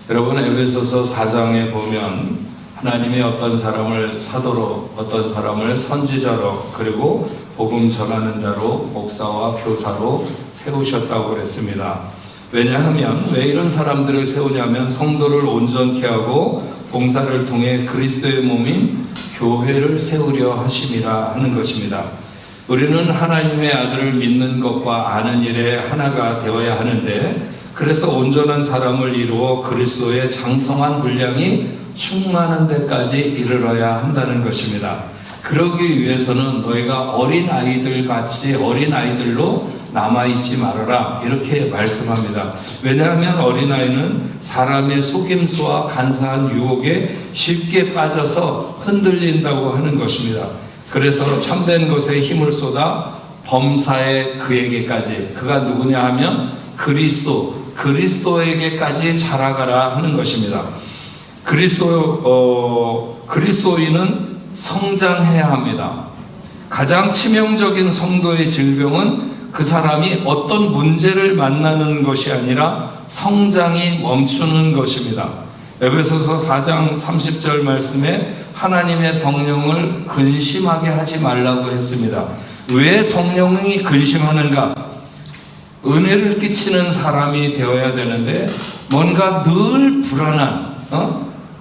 여러분, 에베소서 4장에 보면 하나님이 어떤 사람을 사도로, 어떤 사람을 선지자로, 그리고 복음 전하는 자로, 목사와 교사로 세우셨다고 그랬습니다. 왜냐하면 왜 이런 사람들을 세우냐면 성도를 온전케 하고 봉사를 통해 그리스도의 몸인 교회를 세우려 하심이라 하는 것입니다. 우리는 하나님의 아들을 믿는 것과 아는 일에 하나가 되어야 하는데, 그래서 온전한 사람을 이루어 그리스도의 장성한 분량이 충만한 데까지 이르러야 한다는 것입니다. 그러기 위해서는 너희가 어린아이들 같이 어린아이들로 남아있지 말아라, 이렇게 말씀합니다. 왜냐하면 어린아이는 사람의 속임수와 간사한 유혹에 쉽게 빠져서 흔들린다고 하는 것입니다. 그래서 참된 것에 힘을 쏟아 범사에 그에게까지, 그가 누구냐 하면 그리스도에게까지 자라가라 하는 것입니다. 그리스도인은 성장해야 합니다. 가장 치명적인 성도의 질병은 그 사람이 어떤 문제를 만나는 것이 아니라 성장이 멈추는 것입니다. 에베소서 4장 30절 말씀에 하나님의 성령을 근심하게 하지 말라고 했습니다. 왜 성령이 근심하는가? 은혜를 끼치는 사람이 되어야 되는데 뭔가 늘 불안한,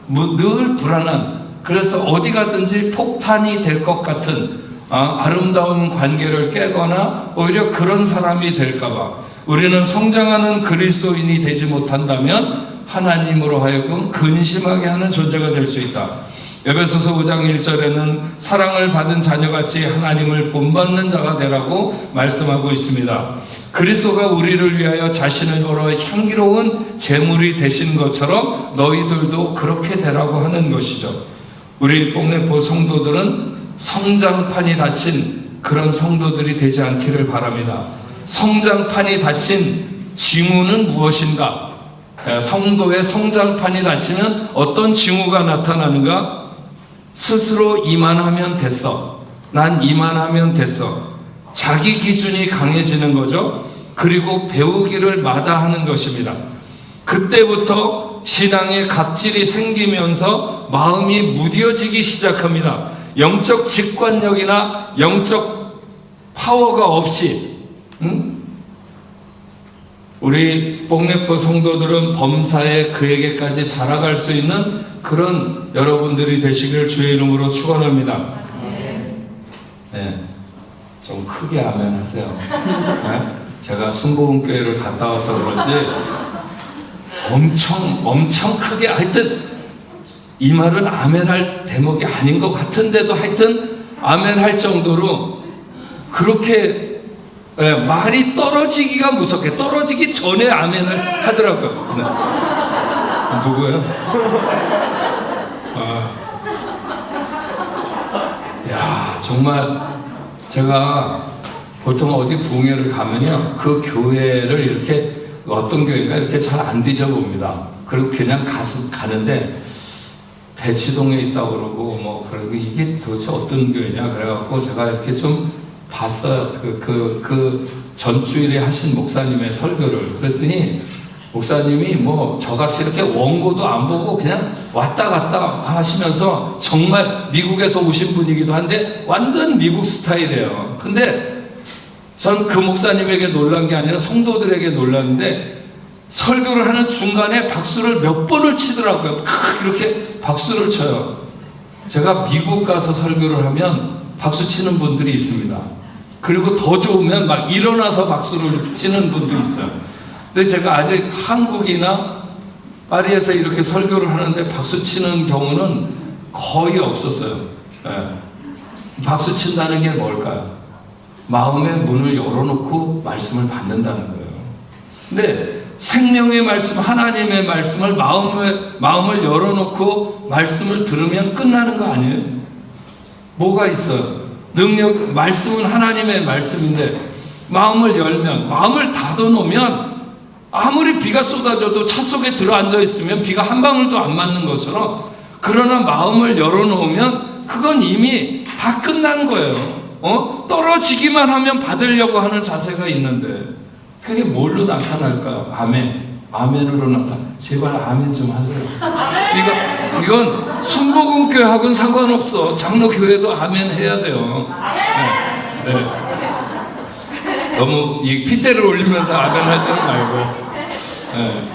늘 불안한, 그래서 어디 가든지 폭탄이 될 것 같은 아름다운 관계를 깨거나 오히려 그런 사람이 될까봐 우리는 성장하는 그리스도인이 되지 못한다면 하나님으로 하여금 근심하게 하는 존재가 될 수 있다. 에베소서 5장 1절에는 사랑을 받은 자녀같이 하나님을 본받는 자가 되라고 말씀하고 있습니다. 그리스도가 우리를 위하여 자신을 걸어 향기로운 제물이 되신 것처럼 너희들도 그렇게 되라고 하는 것이죠. 우리 뽕네포 성도들은 성장판이 닫힌 그런 성도들이 되지 않기를 바랍니다. 성장판이 닫힌 징후는 무엇인가? 성도의 성장판이 닫히면 어떤 징후가 나타나는가? 스스로 이만하면 됐어. 난 이만하면 됐어. 자기 기준이 강해지는 거죠. 그리고 배우기를 마다하는 것입니다. 그때부터 신앙의 각질이 생기면서 마음이 무뎌지기 시작합니다. 영적 직관력이나 영적 파워가 없이, 우리 뽕네포 성도들은 범사에 그에게까지 자라갈 수 있는 그런 여러분들이 되시길 주의 이름으로 축원합니다. 네, 좀 크게 아멘 하세요. 네? 제가 순복음교회를 갔다 와서 그런지 엄청 크게, 하여튼 이 말은 아멘할 대목이 아닌 것 같은데도 하여튼 아멘할 정도로 그렇게 말이 떨어지기가 무섭게, 떨어지기 전에 아멘을 하더라고요. 네. 누구예요? 야, 정말 제가 보통 어디 부흥회를 가면요, 그 교회를 이렇게 어떤 교회가 이렇게 잘 안 뒤져봅니다. 그리고 그냥 가는데 대치동에 있다고 그러고 뭐 그러고 이게 도대체 어떤 교회냐 그래갖고 제가 이렇게 좀 봤어요. 그 전주일에 하신 목사님의 설교를. 그랬더니 목사님이 뭐 저같이 이렇게 원고도 안 보고 그냥 왔다 갔다 하시면서 정말 미국에서 오신 분이기도 한데 완전 미국 스타일이에요. 근데 전 그 목사님에게 놀란 게 아니라 성도들에게 놀랐는데 설교를 하는 중간에 박수를 몇 번을 치더라고요. 막 이렇게 박수를 쳐요. 제가 미국 가서 설교를 하면 박수 치는 분들이 있습니다. 그리고 더 좋으면 막 일어나서 박수를 치는 분도 있어요. 근데 제가 아직 한국이나 파리에서 이렇게 설교를 하는데 박수 치는 경우는 거의 없었어요. 네. 박수 친다는 게 뭘까요? 마음의 문을 열어놓고 말씀을 받는다는 거예요. 근데 생명의 말씀, 하나님의 말씀을 마음을 열어놓고 말씀을 들으면 끝나는 거 아니에요? 뭐가 있어요? 말씀은 하나님의 말씀인데 마음을 열면, 마음을 닫아놓으면 아무리 비가 쏟아져도 차 속에 들어앉아 있으면 비가 한 방울도 안 맞는 것처럼, 그러나 마음을 열어놓으면 그건 이미 다 끝난 거예요. 떨어지기만 하면 받으려고 하는 자세가 있는데 그게 뭘로 나타날까요? 아멘. 아멘으로 나타나. 제발 아멘 좀 하세요. 이건 순복음교회하고는 상관없어. 장로교회도 아멘 해야 돼요. 네. 네. 너무 이 핏대를 올리면서 아멘 하지는 말고. 네.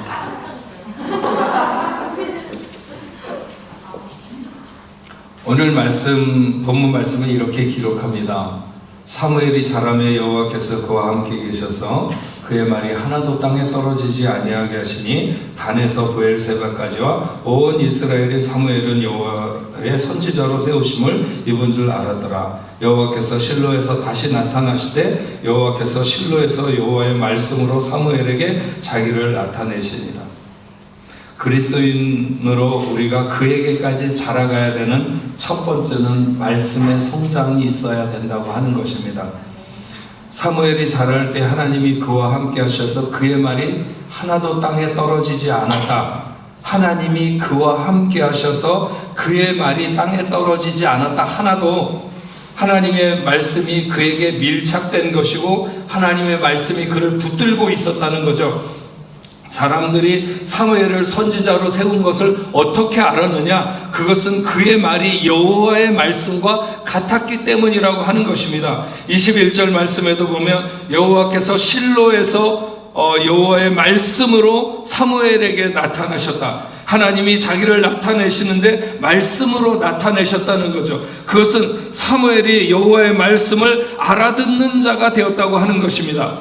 오늘 말씀, 본문 말씀은 이렇게 기록합니다. 사무엘이 자라매 여호와께서 그와 함께 계셔서 그의 말이 하나도 땅에 떨어지지 아니하게 하시니 단에서 브엘세바까지와 온 이스라엘의 사무엘은 여호와의 선지자로 세우심을 입은 줄 알았더라. 여호와께서 실로에서 다시 나타나시되 여호와께서 실로에서 여호와의 말씀으로 사무엘에게 자기를 나타내시니라. 그리스도인으로 우리가 그에게까지 자라가야 되는 첫 번째는 말씀의 성장이 있어야 된다고 하는 것입니다. 사무엘이 자랄 때 하나님이 그와 함께 하셔서 그의 말이 하나도 땅에 떨어지지 않았다. 하나님이 그와 함께 하셔서 그의 말이 땅에 떨어지지 않았다. 하나도. 하나님의 말씀이 그에게 밀착된 것이고 하나님의 말씀이 그를 붙들고 있었다는 거죠. 사람들이 사무엘을 선지자로 세운 것을 어떻게 알았느냐? 그것은 그의 말이 여호와의 말씀과 같았기 때문이라고 하는 것입니다. 21절 말씀에도 보면 여호와께서 실로에서 여호와의 말씀으로 사무엘에게 나타나셨다. 하나님이 자기를 나타내시는데 말씀으로 나타내셨다는 거죠. 그것은 사무엘이 여호와의 말씀을 알아듣는 자가 되었다고 하는 것입니다.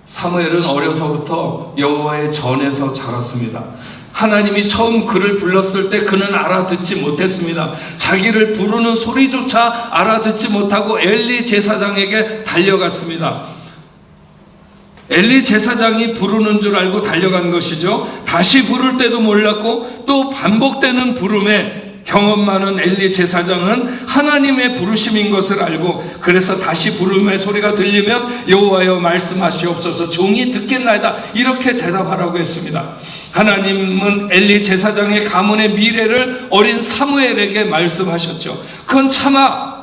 사무엘은 어려서부터 여호와의 전에서 자랐습니다. 하나님이 처음 그를 불렀을 때 그는 알아듣지 못했습니다. 자기를 부르는 소리조차 알아듣지 못하고 엘리 제사장에게 달려갔습니다. 엘리 제사장이 부르는 줄 알고 달려간 것이죠. 다시 부를 때도 몰랐고 또 반복되는 부름에 경험 많은 엘리 제사장은 하나님의 부르심인 것을 알고 그래서 다시 부름의 소리가 들리면 여호와여 말씀하시옵소서 종이 듣겠나이다 이렇게 대답하라고 했습니다. 하나님은 엘리 제사장의 가문의 미래를 어린 사무엘에게 말씀하셨죠. 그건 차마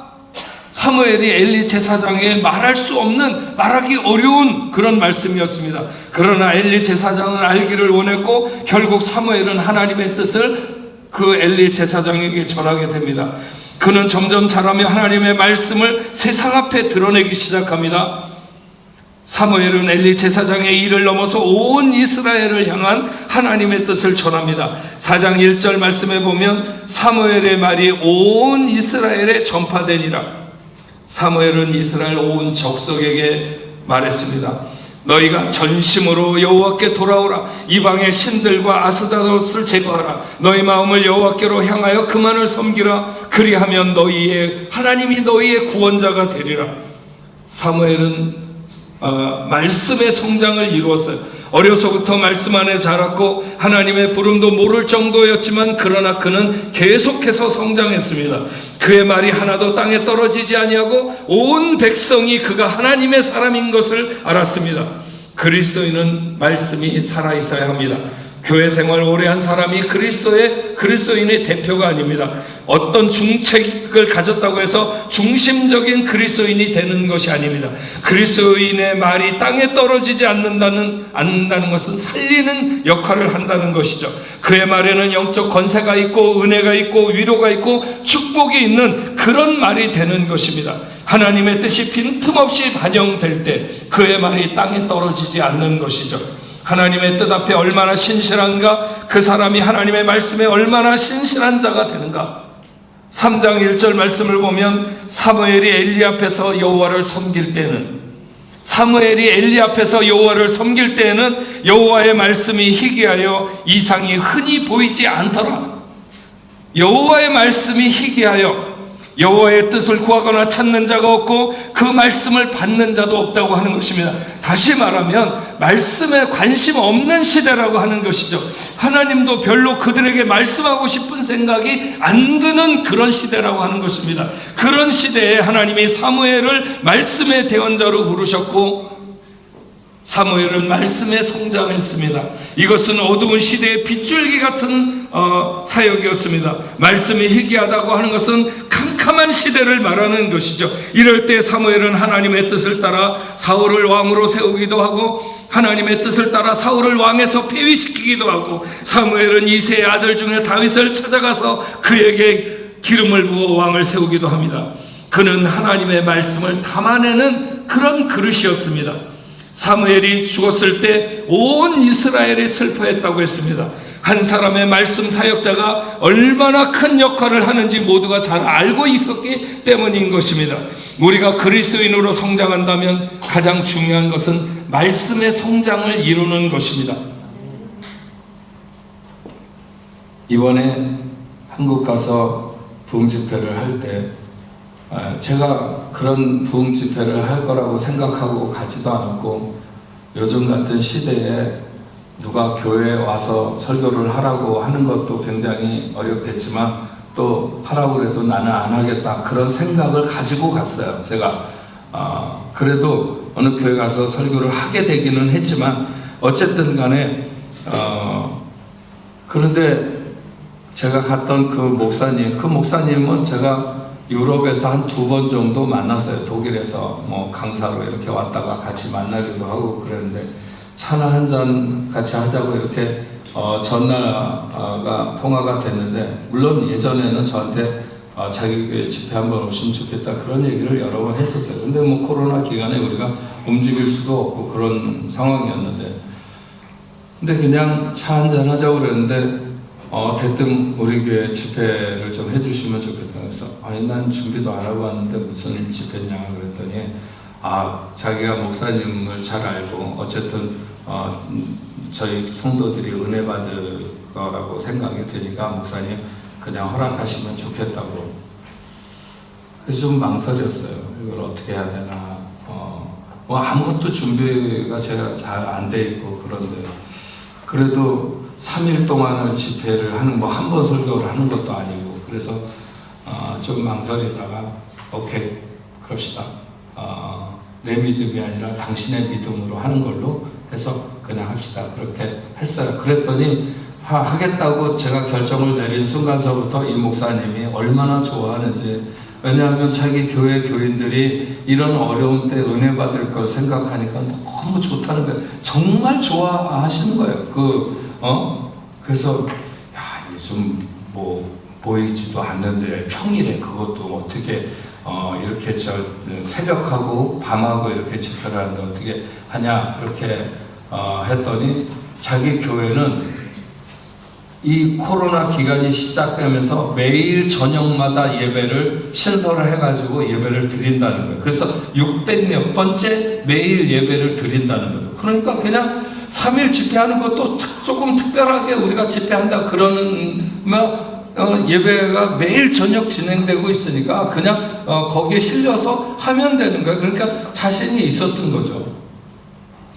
사무엘이 엘리 제사장에게 말할 수 없는, 말하기 어려운 그런 말씀이었습니다. 그러나 엘리 제사장은 알기를 원했고 결국 사무엘은 하나님의 뜻을 그 엘리 제사장에게 전하게 됩니다. 그는 점점 자라며 하나님의 말씀을 세상 앞에 드러내기 시작합니다. 사무엘은 엘리 제사장의 일을 넘어서 온 이스라엘을 향한 하나님의 뜻을 전합니다. 4장 1절 말씀에 보면 사무엘의 말이 온 이스라엘에 전파되니라. 사무엘은 이스라엘 온 족속에게 말했습니다. 너희가 전심으로 여호와께 돌아오라. 이방의 신들과 아스다롯을 제거하라. 너희 마음을 여호와께로 향하여 그만을 섬기라. 그리하면 너희의 하나님이 너희의 구원자가 되리라. 사무엘은 말씀의 성장을 이루었어요. 어려서부터 말씀 안에 자랐고 하나님의 부름도 모를 정도였지만 그러나 그는 계속해서 성장했습니다. 그의 말이 하나도 땅에 떨어지지 아니하고 온 백성이 그가 하나님의 사람인 것을 알았습니다. 그리스도인은 말씀이 살아있어야 합니다. 교회 생활 오래 한 사람이 그리스도인의 대표가 아닙니다. 어떤 중책을 가졌다고 해서 중심적인 그리스도인이 되는 것이 아닙니다. 그리스도인의 말이 땅에 떨어지지 않는다는 것은 살리는 역할을 한다는 것이죠. 그의 말에는 영적 권세가 있고 은혜가 있고 위로가 있고 축복이 있는 그런 말이 되는 것입니다. 하나님의 뜻이 빈틈없이 반영될 때 그의 말이 땅에 떨어지지 않는 것이죠. 하나님의 뜻 앞에 얼마나 신실한가, 그 사람이 하나님의 말씀에 얼마나 신실한 자가 되는가. 3장 1절 말씀을 보면 사무엘이 엘리 앞에서 여호와를 섬길 때는 여호와의 말씀이 희귀하여 이상이 흔히 보이지 않더라. 여호와의 말씀이 희귀하여 여호와의 뜻을 구하거나 찾는 자가 없고 그 말씀을 받는 자도 없다고 하는 것입니다. 다시 말하면 말씀에 관심 없는 시대라고 하는 것이죠. 하나님도 별로 그들에게 말씀하고 싶은 생각이 안 드는 그런 시대라고 하는 것입니다. 그런 시대에 하나님이 사무엘을 말씀의 대언자로 부르셨고 사무엘은 말씀에 성장했습니다. 이것은 어두운 시대의 빗줄기 같은 사역이었습니다. 말씀이 희귀하다고 하는 것은 캄캄한 시대를 말하는 것이죠. 이럴 때 사무엘은 하나님의 뜻을 따라 사울을 왕으로 세우기도 하고 하나님의 뜻을 따라 사울을 왕에서 폐위시키기도 하고 사무엘은 이새의 아들 중에 다윗을 찾아가서 그에게 기름을 부어 왕을 세우기도 합니다. 그는 하나님의 말씀을 담아내는 그런 그릇이었습니다. 사무엘이 죽었을 때 온 이스라엘이 슬퍼했다고 했습니다. 한 사람의 말씀 사역자가 얼마나 큰 역할을 하는지 모두가 잘 알고 있었기 때문인 것입니다. 우리가 그리스도인으로 성장한다면 가장 중요한 것은 말씀의 성장을 이루는 것입니다. 이번에 한국 가서 부흥 집회를 할 때 제가 그런 부흥 집회를 할 거라고 생각하고 가지도 않았고, 요즘 같은 시대에 누가 교회에 와서 설교를 하라고 하는 것도 굉장히 어렵겠지만 또 하라고 그래도 나는 안 하겠다, 그런 생각을 가지고 갔어요. 제가 그래도 어느 교회 가서 설교를 하게 되기는 했지만 어쨌든 간에 그런데 제가 갔던 그 목사님은 제가 유럽에서 한 2번 정도 만났어요. 독일에서 뭐 강사로 이렇게 왔다가 같이 만나기도 하고 그랬는데, 차나 한 잔 같이 하자고 이렇게 전화가 통화가 됐는데, 물론 예전에는 저한테 자기 교회 집회 한번 오시면 좋겠다 그런 얘기를 여러 번 했었어요. 근데 뭐 코로나 기간에 우리가 움직일 수도 없고 그런 상황이었는데, 근데 그냥 차 한 잔 하자고 그랬는데 대뜸 우리 교회 집회를 좀 해주시면 좋겠다 그래서, 아니 난 준비도 안 하고 왔는데 무슨 집회냐 그랬더니, 자기가 목사님을 잘 알고 어쨌든 저희 성도들이 은혜 받을 거라고 생각이 드니까 목사님 그냥 허락하시면 좋겠다고. 그래서 좀 망설였어요. 이걸 어떻게 해야 되나. 뭐 아무것도 준비가 제가 잘 안 돼 있고 그런데, 그래도 3일 동안을 집회를 하는, 뭐 한 번 설교를 하는 것도 아니고, 그래서 좀 망설이다가 오케이 그럽시다. 내 믿음이 아니라 당신의 믿음으로 하는 걸로 해서 그냥 합시다. 그렇게 했어요. 그랬더니 하겠다고 제가 결정을 내린 순간서부터 이 목사님이 얼마나 좋아하는지, 왜냐하면 자기 교회 교인들이 이런 어려운 때 은혜 받을 걸 생각하니까 너무 좋다는 거예요. 정말 좋아하시는 거예요. 그래서 요즘 뭐 보이지도 않는데 평일에 그것도 어떻게 이렇게 새벽하고 밤하고 이렇게 집회를 하는데 어떻게 하냐 그렇게 했더니, 자기 교회는 이 코로나 기간이 시작되면서 매일 저녁마다 예배를 신설을 해가지고 예배를 드린다는 거예요. 그래서 600몇 번째 매일 예배를 드린다는 거예요. 그러니까 그냥 3일 집회하는 것도 조금 특별하게 우리가 집회한다 그러는 예배가 매일 저녁 진행되고 있으니까 그냥 거기에 실려서 하면 되는 거예요. 그러니까 자신이 있었던 거죠.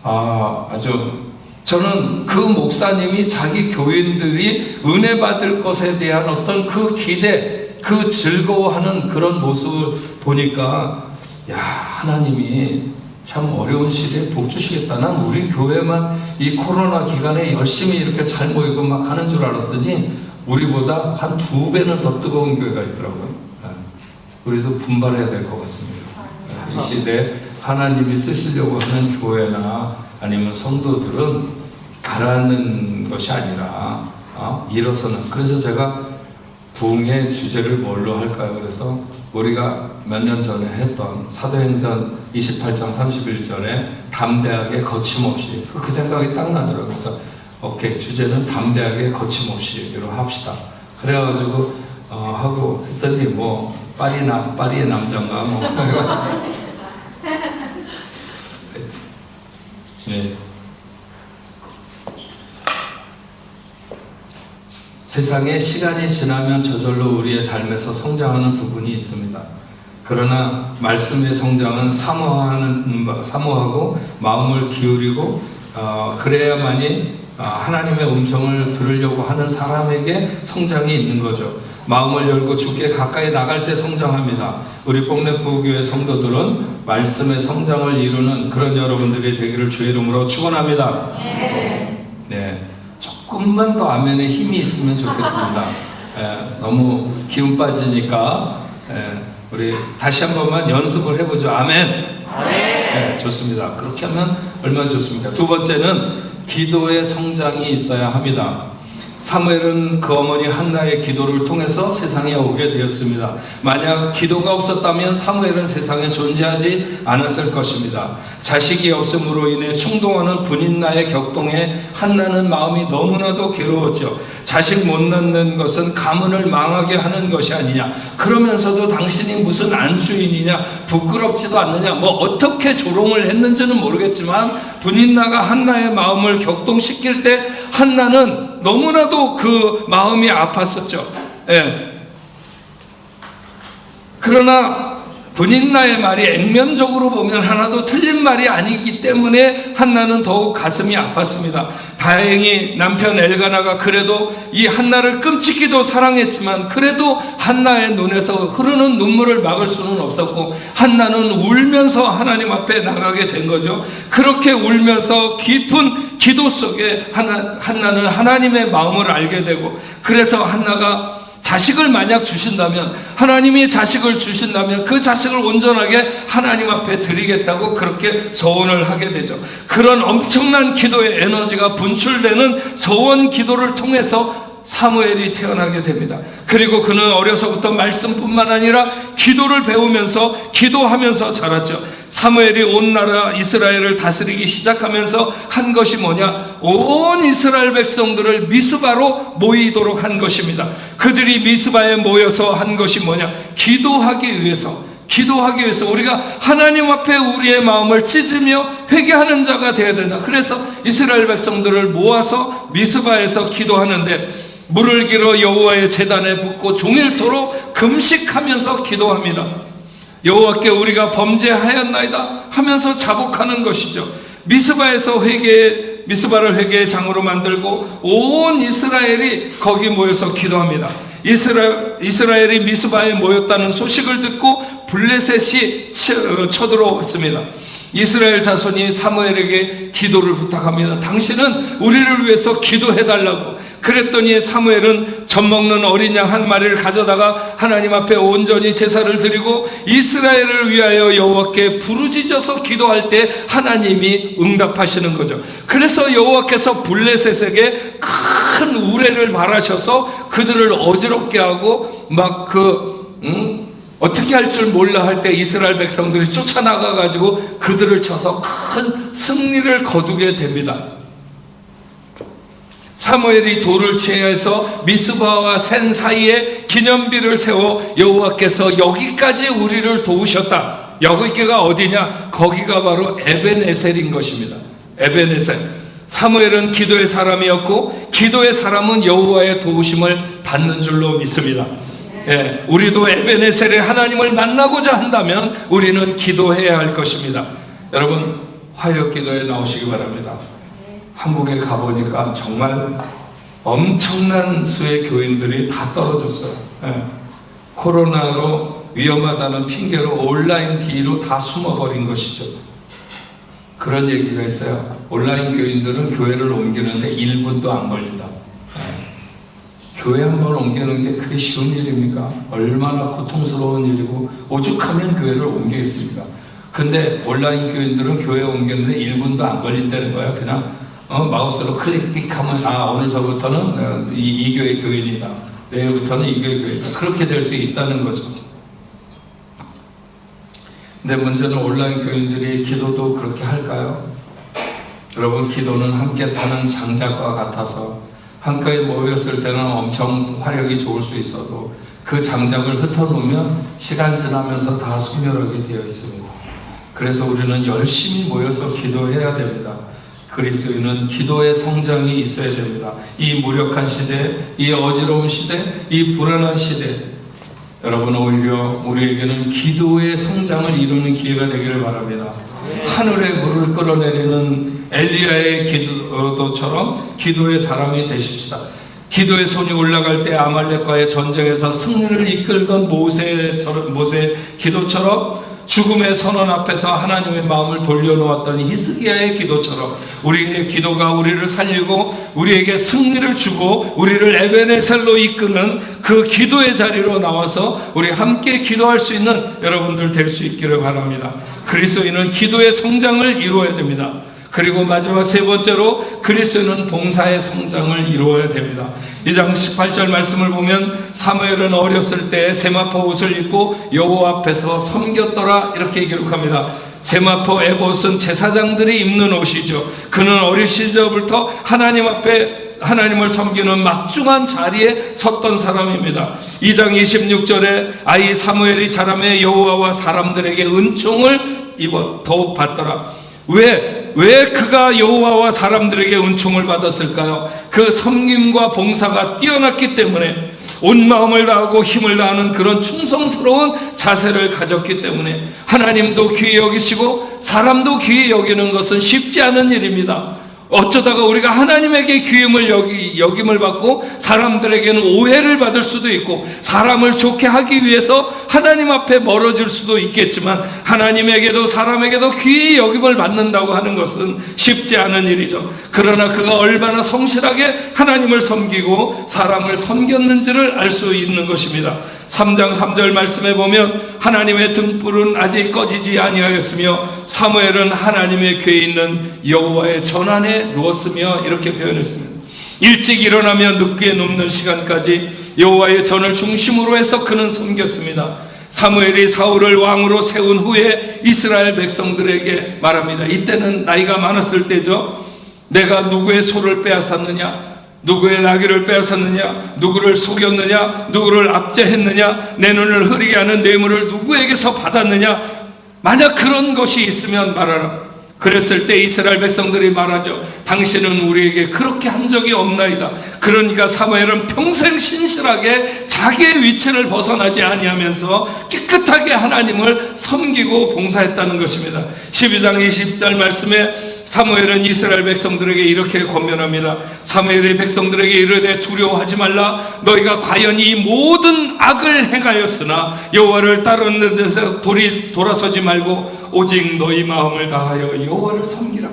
아주 저는 그 목사님이 자기 교인들이 은혜 받을 것에 대한 어떤 그 기대, 그 즐거워하는 그런 모습을 보니까, 하나님이 참 어려운 시대에 복 주시겠다. 난 우리 교회만 이 코로나 기간에 열심히 이렇게 잘 모이고 막 하는 줄 알았더니 우리보다 한 2배는 더 뜨거운 교회가 있더라고요. 우리도 분발해야 될 것 같습니다. 이 시대에 하나님이 쓰시려고 하는 교회나 아니면 성도들은 가라앉는 것이 아니라 일어서는. 그래서 제가 부흥의 주제를 뭘로 할까요? 그래서 우리가 몇 년 전에 했던 사도행전 28장 31절에 담대하게 거침없이, 그 생각이 딱 나더라고요. 그래서 오케이, 주제는 담대하게 거침없이로 합시다. 그래가지고 하고 했더니 뭐 파리의 남자인가 뭐 네. 세상에 시간이 지나면 저절로 우리의 삶에서 성장하는 부분이 있습니다. 그러나 말씀의 성장은 사모하고 마음을 기울이고 그래야만이 하나님의 음성을 들으려고 하는 사람에게 성장이 있는 거죠. 마음을 열고 주께 가까이 나갈 때 성장합니다. 우리 뽕내포교회 성도들은 말씀의 성장을 이루는 그런 여러분들이 되기를 주의 이름으로 축원합니다. 네, 조금만 더 아멘에 힘이 있으면 좋겠습니다. 너무 기운 빠지니까 우리 다시 한 번만 연습을 해보죠. 아멘. 네, 좋습니다. 그렇게 하면 얼마나 좋습니까? 두 번째는 기도의 성장이 있어야 합니다. 사무엘은 그 어머니 한나의 기도를 통해서 세상에 오게 되었습니다. 만약 기도가 없었다면 사무엘은 세상에 존재하지 않았을 것입니다. 자식이 없음으로 인해 충동하는 분인나의 격동에 한나는 마음이 너무나도 괴로웠죠. 자식 못 낳는 것은 가문을 망하게 하는 것이 아니냐, 그러면서도 당신이 무슨 안주인이냐, 부끄럽지도 않느냐, 뭐 어떻게 조롱을 했는지는 모르겠지만 분인나가 한나의 마음을 격동시킬 때 한나는 너무나도 그 마음이 아팠었죠. 그러나 분인나의 말이 액면적으로 보면 하나도 틀린 말이 아니기 때문에 한나는 더욱 가슴이 아팠습니다. 다행히 남편 엘가나가 그래도 이 한나를 끔찍히도 사랑했지만 그래도 한나의 눈에서 흐르는 눈물을 막을 수는 없었고 한나는 울면서 하나님 앞에 나가게 된 거죠. 그렇게 울면서 깊은 기도 속에 한나는 하나님의 마음을 알게 되고, 그래서 한나가 자식을 만약 주신다면, 하나님이 자식을 주신다면 그 자식을 온전하게 하나님 앞에 드리겠다고 그렇게 서원을 하게 되죠. 그런 엄청난 기도의 에너지가 분출되는 서원 기도를 통해서 사무엘이 태어나게 됩니다. 그리고 그는 어려서부터 말씀뿐만 아니라 기도를 배우면서 기도하면서 자랐죠. 사무엘이 온 나라 이스라엘을 다스리기 시작하면서 한 것이 뭐냐? 온 이스라엘 백성들을 미스바로 모이도록 한 것입니다. 그들이 미스바에 모여서 한 것이 뭐냐? 기도하기 위해서 우리가 하나님 앞에 우리의 마음을 찢으며 회개하는 자가 되어야 된다. 그래서 이스라엘 백성들을 모아서 미스바에서 기도하는데, 물을 길어 여호와의 제단에 붓고 종일토록 금식하면서 기도합니다. 여호와께 우리가 범죄하였나이다 하면서 자복하는 것이죠. 미스바를 회개의 장으로 만들고 온 이스라엘이 거기 모여서 기도합니다. 이스라엘이 미스바에 모였다는 소식을 듣고 블레셋이 쳐들어왔습니다. 이스라엘 자손이 사무엘에게 기도를 부탁합니다. 당신은 우리를 위해서 기도해달라고. 그랬더니 사무엘은 젖먹는 어린 양 한 마리를 가져다가 하나님 앞에 온전히 제사를 드리고 이스라엘을 위하여 여호와께 부르짖어서 기도할 때 하나님이 응답하시는 거죠. 그래서 여호와께서 블레셋에게 큰 우레를 발하셔서 그들을 어지럽게 하고 어떻게 할 줄 몰라 할 때 이스라엘 백성들이 쫓아나가 가지고 그들을 쳐서 큰 승리를 거두게 됩니다. 사무엘이 돌을 취해서 미스바와 센 사이에 기념비를 세워 여호와께서 여기까지 우리를 도우셨다. 여기가 어디냐? 거기가 바로 에벤에셀인 것입니다. 에벤에셀. 사무엘은 기도의 사람이었고 기도의 사람은 여호와의 도우심을 받는 줄로 믿습니다. 우리도 에벤에셀의 하나님을 만나고자 한다면 우리는 기도해야 할 것입니다. 여러분, 화요기도에 나오시기 바랍니다. 한국에 가보니까 정말 엄청난 수의 교인들이 다 떨어졌어요. 코로나로 위험하다는 핑계로 온라인 D로 다 숨어버린 것이죠. 그런 얘기가 있어요. 온라인 교인들은 교회를 옮기는데 1분도 안 걸린다. 교회 한 번 옮기는 게 그게 쉬운 일입니까? 얼마나 고통스러운 일이고 오죽하면 교회를 옮기겠습니까? 근데 온라인 교인들은 교회 옮겼는데 1분도 안 걸린다는 거야. 그냥 마우스로 클릭하면 오늘서부터는 이 교회 교인이다. 내일부터는 이 교회 교인이다. 그렇게 될 수 있다는 거죠. 근데 문제는 온라인 교인들이 기도도 그렇게 할까요? 여러분, 기도는 함께 타는 장작과 같아서 한가에 모였을 때는 엄청 화력이 좋을 수 있어도 그 장작을 흩어놓으면 시간 지나면서 다 소멸하게 되어 있습니다. 그래서 우리는 열심히 모여서 기도해야 됩니다. 그리스도인은 기도의 성장이 있어야 됩니다. 이 무력한 시대, 이 어지러운 시대, 이 불안한 시대, 여러분, 오히려 우리에게는 기도의 성장을 이루는 기회가 되기를 바랍니다. 하늘의 물을 끌어내리는 엘리야의 기도처럼 기도의 사람이 되십시다. 기도의 손이 올라갈 때 아말렉과의 전쟁에서 승리를 이끌던 모세의 기도처럼 죽음의 선언 앞에서 하나님의 마음을 돌려놓았던 히스기야의 기도처럼 우리의 기도가 우리를 살리고 우리에게 승리를 주고 우리를 에베네셀로 이끄는 그 기도의 자리로 나와서 우리 함께 기도할 수 있는 여러분들 될 수 있기를 바랍니다. 그리스도인은 기도의 성장을 이루어야 됩니다. 그리고 마지막 세 번째로 그리스도인은 봉사의 성장을 이루어야 됩니다. 2장 18절 말씀을 보면 사무엘은 어렸을 때 세마포 옷을 입고 여호와 앞에서 섬겼더라 이렇게 기록합니다. 세마포 에봇은 제사장들이 입는 옷이죠. 그는 어린 시절부터 하나님 앞에 하나님을 섬기는 막중한 자리에 섰던 사람입니다. 2장 26절에 아이 사무엘이 자라매 여호와와 사람들에게 은총을 입어 더욱 받더라. 왜 그가 여호와와 사람들에게 은총을 받았을까요? 그 섬김과 봉사가 뛰어났기 때문에, 온 마음을 다하고 힘을 다하는 그런 충성스러운 자세를 가졌기 때문에 하나님도 귀히 여기시고 사람도 귀히 여기는 것은 쉽지 않은 일입니다. 어쩌다가 우리가 하나님에게 귀임을 여김을 받고 사람들에게는 오해를 받을 수도 있고 사람을 좋게 하기 위해서 하나님 앞에 멀어질 수도 있겠지만 하나님에게도 사람에게도 귀히 여김을 받는다고 하는 것은 쉽지 않은 일이죠. 그러나 그가 얼마나 성실하게 하나님을 섬기고 사람을 섬겼는지를 알 수 있는 것입니다. 3장 3절 말씀에 보면 하나님의 등불은 아직 꺼지지 아니하였으며 사무엘은 하나님의 궤에 있는 여호와의 전 안에 누웠으며 이렇게 표현했습니다. 일찍 일어나며 늦게 눕는 시간까지 여호와의 전을 중심으로 해서 그는 섬겼습니다. 사무엘이 사울을 왕으로 세운 후에 이스라엘 백성들에게 말합니다. 이때는 나이가 많았을 때죠. 내가 누구의 소를 빼앗았느냐, 누구의 나귀를 빼앗았느냐, 누구를 속였느냐, 누구를 압제했느냐, 내 눈을 흐리게 하는 뇌물을 누구에게서 받았느냐, 만약 그런 것이 있으면 말하라. 그랬을 때 이스라엘 백성들이 말하죠. 당신은 우리에게 그렇게 한 적이 없나이다. 그러니까 사무엘은 평생 신실하게 자기의 위치를 벗어나지 아니하면서 깨끗하게 하나님을 섬기고 봉사했다는 것입니다. 12장 20절 말씀에 사무엘은 이스라엘 백성들에게 이렇게 권면합니다. 사무엘이 백성들에게 이르되 두려워하지 말라. 너희가 과연 이 모든 악을 행하였으나 여호와를 따르는 데서 돌아서지 말고 오직 너희 마음을 다하여 여호와를 섬기라.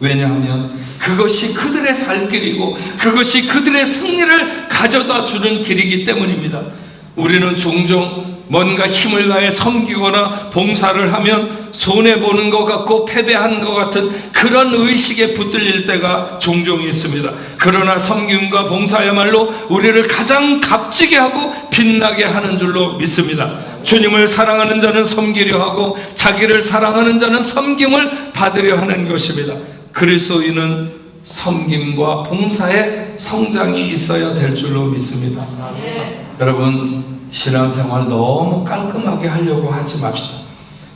왜냐하면 그것이 그들의 살 길이고 그것이 그들의 승리를 가져다 주는 길이기 때문입니다. 우리는 종종 뭔가 힘을 다해 섬기거나 봉사를 하면 손해보는 것 같고 패배한 것 같은 그런 의식에 붙들릴 때가 종종 있습니다. 그러나 섬김과 봉사야말로 우리를 가장 값지게 하고 빛나게 하는 줄로 믿습니다. 주님을 사랑하는 자는 섬기려 하고 자기를 사랑하는 자는 섬김을 받으려 하는 것입니다. 그리스도인은 섬김과 봉사의 성장이 있어야 될 줄로 믿습니다. 여러분, 신앙생활 너무 깔끔하게 하려고 하지 맙시다.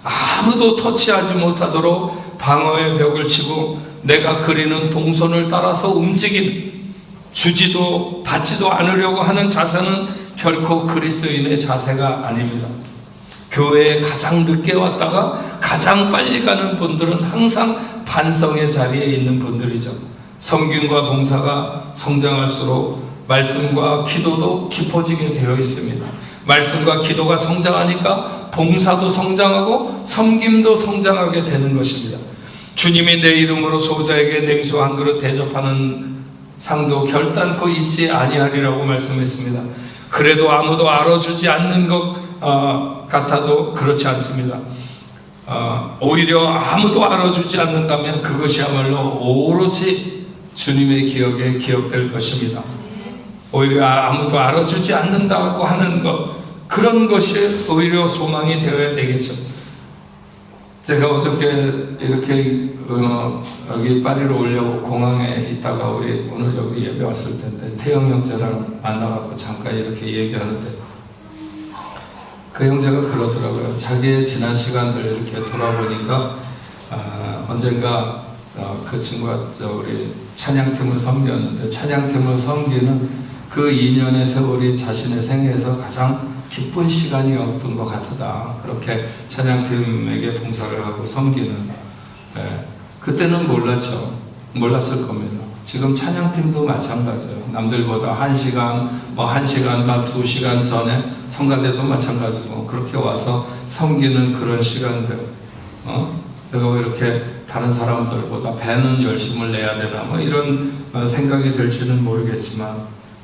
아무도 터치하지 못하도록 방어의 벽을 치고 내가 그리는 동선을 따라서 움직인, 주지도 받지도 않으려고 하는 자세는 결코 그리스도인의 자세가 아닙니다. 교회에 가장 늦게 왔다가 가장 빨리 가는 분들은 항상 반성의 자리에 있는 분들이죠. 섬김과 봉사가 성장할수록 말씀과 기도도 깊어지게 되어 있습니다. 말씀과 기도가 성장하니까 봉사도 성장하고 섬김도 성장하게 되는 것입니다. 주님이 내 이름으로 소자에게 냉수와 한 그릇 대접하는 상도 결단코 잊지 아니하리라고 말씀했습니다. 그래도 아무도 알아주지 않는 것 같아도 그렇지 않습니다. 오히려 아무도 알아주지 않는다면 그것이야말로 오롯이 주님의 기억에 기억될 것입니다. 오히려 아무도 알아주지 않는다고 하는 것, 그런 것이 오히려 소망이 되어야 되겠죠. 제가 어저께 이렇게 여기 파리로 오려고 공항에 있다가 우리 오늘 여기 예배 왔을 텐데 태영 형제랑 만나갖고 잠깐 이렇게 얘기하는데 그 형제가 그러더라고요. 자기의 지난 시간들 이렇게 돌아보니까 언젠가 그 친구가 우리 찬양팀을 섬겼는데 찬양팀을 섬기는 그 2년의 세월이 자신의 생애에서 가장 기쁜 시간이었던 것 같다. 그렇게 찬양팀에게 봉사를 하고 섬기는. 그때는 몰랐죠. 몰랐을 겁니다. 지금 찬양팀도 마찬가지예요. 남들보다 1시간, 뭐 1시간과 2시간 전에 성가대도 마찬가지고 그렇게 와서 섬기는 그런 시간들. 내가 왜 이렇게 다른 사람들보다 배는 열심을 내야 되나 뭐 이런 생각이 들지는 모르겠지만,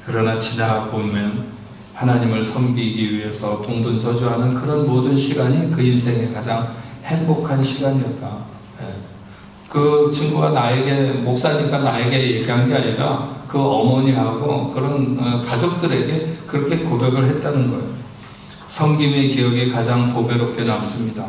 그러나 지나보면 하나님을 섬기기 위해서 동분서주하는 그런 모든 시간이 그 인생의 가장 행복한 시간이었다. 그 친구가 나에게, 목사니까 나에게 얘기한 게 아니라 그 어머니하고 그런 가족들에게 그렇게 고백을 했다는 거예요. 섬김의 기억이 가장 보배롭게 남습니다.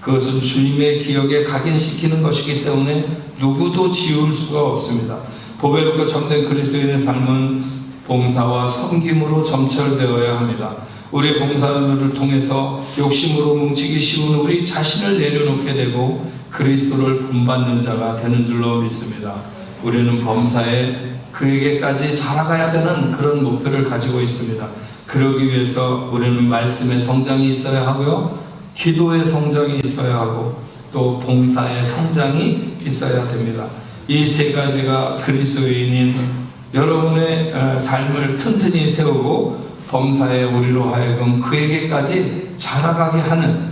그것은 주님의 기억에 각인시키는 것이기 때문에 누구도 지울 수가 없습니다. 보배롭고 참된 그리스도인의 삶은 봉사와 섬김으로 점철되어야 합니다. 우리의 봉사를 통해서 욕심으로 뭉치기 쉬운 우리 자신을 내려놓게 되고 그리스도를 본받는 자가 되는 줄로 믿습니다. 우리는 범사에 그에게까지 자라가야 되는 그런 목표를 가지고 있습니다. 그러기 위해서 우리는 말씀의 성장이 있어야 하고요, 기도의 성장이 있어야 하고 또 봉사의 성장이 있어야 됩니다. 이 세 가지가 그리스도인인 여러분의 삶을 튼튼히 세우고 범사에 우리로 하여금 그에게까지 자라가게 하는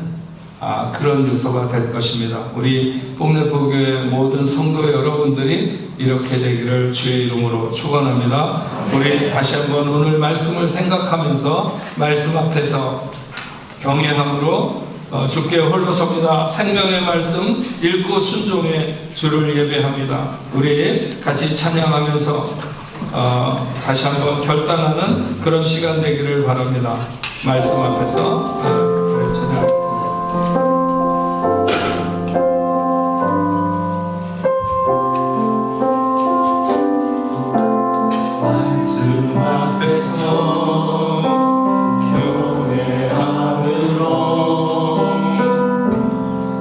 그런 요소가 될 것입니다. 우리 봄내포교회 모든 성도 여러분들이 이렇게 되기를 주의 이름으로 축원합니다. 우리 다시 한번 오늘 말씀을 생각하면서 말씀 앞에서 경외함으로 주께 홀로 섭니다. 생명의 말씀 읽고 순종의 주를 예배합니다. 우리 같이 찬양하면서 다시 한번 결단하는 그런 시간 되기를 바랍니다. 말씀 앞에서 찬양하겠습니다. 말씀 앞에서 교회함으로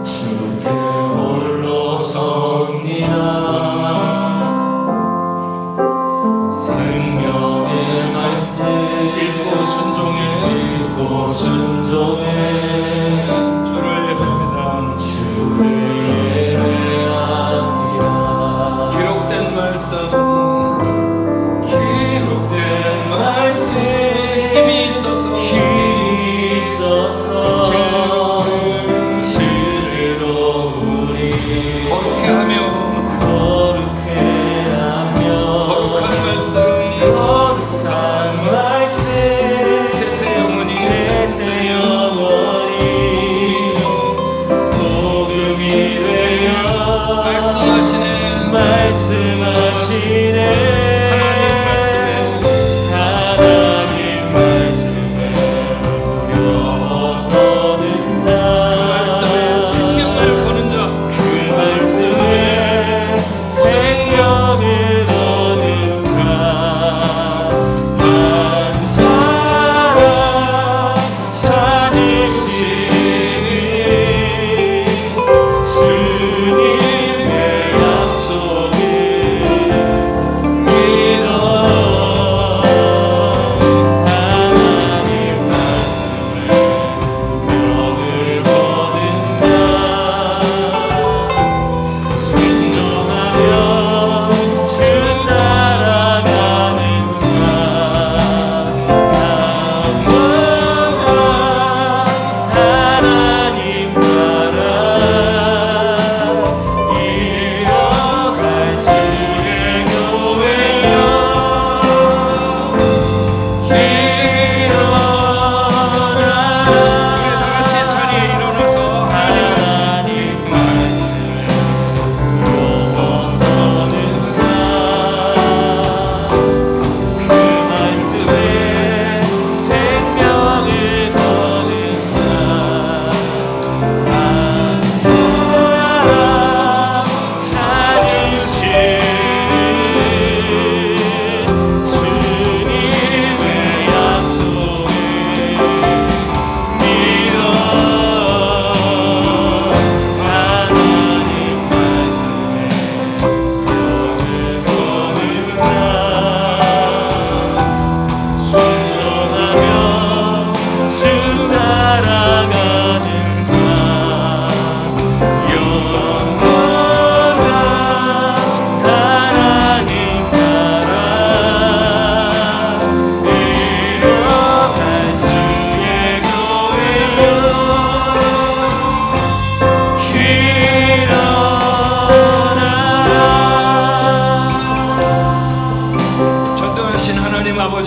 주께 홀로 섭니다. 읽고 순종의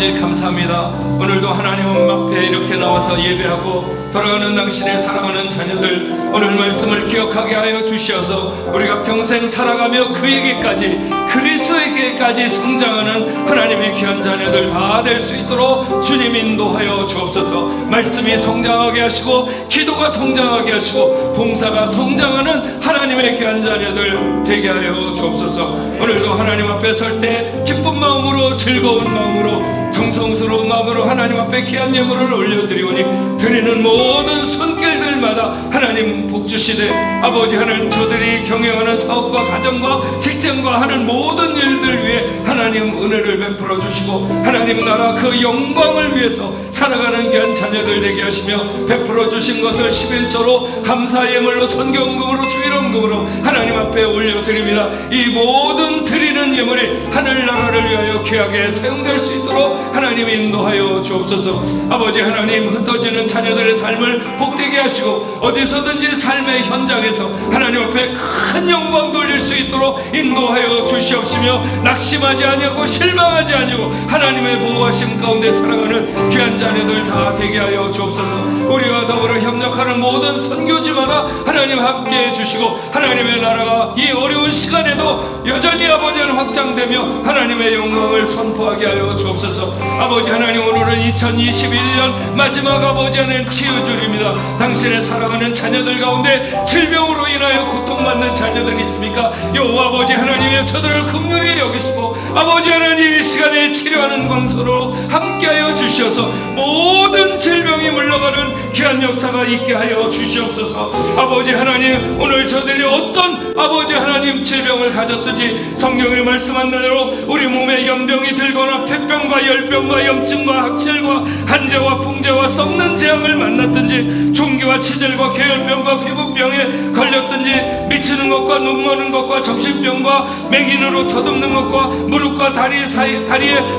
아버지 감사합니다. 오늘도 하나님 앞에 이렇게 나와서 예배하고 돌아가는 당신의 사랑하는 자녀들 오늘 말씀을 기억하게 하여 주시어서 우리가 평생 살아가며 그에게까지 그리스도에게까지 성장하는 하나님의 귀한 자녀들 다 될 수 있도록 주님 인도하여 주옵소서. 말씀이 성장하게 하시고 기도가 성장하게 하시고 봉사가 성장하는 하나님의 귀한 자녀들 되게 하여 주옵소서. 오늘도 하나님 앞에 설 때 기쁜 마음으로 즐거운 마음으로 정성스러운 마음으로 하나님 앞에 귀한 예물을 올려드리오니 드리는 모든 손길들마다 하나님 복주시되 아버지 하나님 저들이 경영하는 사업과 가정과 직장과 하는 모든 일들 위해 하나님 은혜를 베풀어 주시고 하나님 나라 그 영광을 위해서 살아가는 귀한 자녀들 되게 하시며 베풀어 주신 것을 11조로 감사 예물로 선경금으로 주일원금으로 하나님 앞에 올려드립니다. 이 모든 드리는 예물이 하늘나라를 위하여 귀하게 사용될 수 있도록 하나님 인도하여 주옵소서. 아버지 하나님 흩어지는 자녀들의 삶을 복되게 하시고 어디서든지 삶의 현장에서 하나님 앞에 큰 영광 돌릴 수 있도록 인도하여 주시옵시며 낙심하지 아니하고 실망하지 아니하고 하나님의 보호하심 가운데 살아가는 귀한 자녀들 다 되게 하여 주옵소서. 우리와 더불어 협력하는 모든 선교지마다 하나님 함께해 주시고 하나님의 나라가 이 어려운 시간에도 여전히 아버지는 확장되며 하나님의 영광을 선포하게 하여 주옵소서. 아버지 하나님 오늘은 2021년 마지막 아버지 하나님 치유주일입니다. 당신의 사랑하는 자녀들 가운데 질병으로 인하여 고통받는 자녀들이 있습니까? 여호와 아버지 하나님의 저들을 긍휼히 여기시고 아버지 하나님 이 시간에 치료하는 광소로 함께하여 주시어서 모든 질병이 물러가는 귀한 역사가 있게 하여 주시옵소서. 아버지 하나님 오늘 저들이 어떤 아버지 하나님 질병을 가졌든지 성경에 말씀한 대로 우리 몸에 연병이 들거나 폐병과 열병과 염증과 학질과 한재와 풍재와 썩는 재앙을 만났든지 종기와 치질과 계열병과 피부병에 걸렸든지 미치는 것과 눈 머는 것과 정신병과 맹인으로 더듬는 것과 무릎과 다리에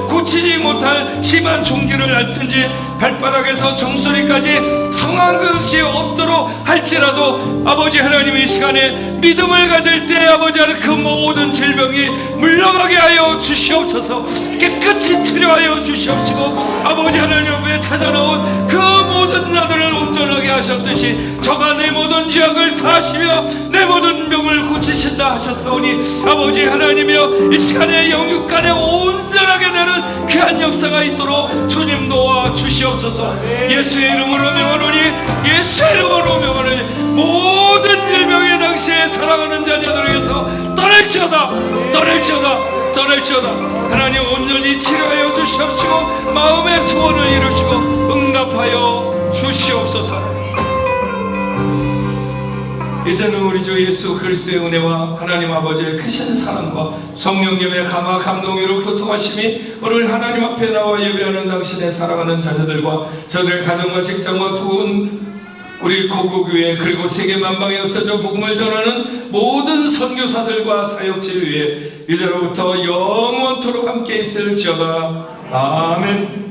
고치지 못할 심한 종기를 앓든지 발바닥에서 정수리까지 성한 것이 없도록 할지라도 아버지 하나님 이 시간에 믿음을 가질 때 아버지 하나님 그 모든 질병이 물러가게 하여 주시옵소서. 깨끗이 치료하여 주시옵시고 아버지 하나님 앞에 찾아나온 그 모든 자들을 온전하게 하셨듯이 저가 내 모든 죄악을 사하시며 내 모든 병을 고치신다 하셨사오니 아버지 하나님이여 이 시간에 영육간에 온전하게 되는 귀한 역사가 있도록 주님 도와 주시옵소서. 예수의 이름으로 명하노니 예수의 이름으로 명하노니 모든 질병의 당시에 사랑하는 자녀들에게서 떠날지어다 하나님 온전히 치료하여 주시옵시고 마음의 소원을 이루시고 응답하여 주시옵소서. 이제는 우리 주 예수 그리스도의 은혜와 하나님 아버지의 크신 사랑과 성령님의 감화 감동으로 교통하심이 오늘 하나님 앞에 나와 예배하는 당신의 사랑하는 자녀들과 저들의 가정과 직장과 두은 우리 고국교회 그리고 세계 만방에 흩어져 복음을 전하는 모든 선교사들과 사역지 위에 이제로부터 영원토록 함께 있을지어다. 아멘.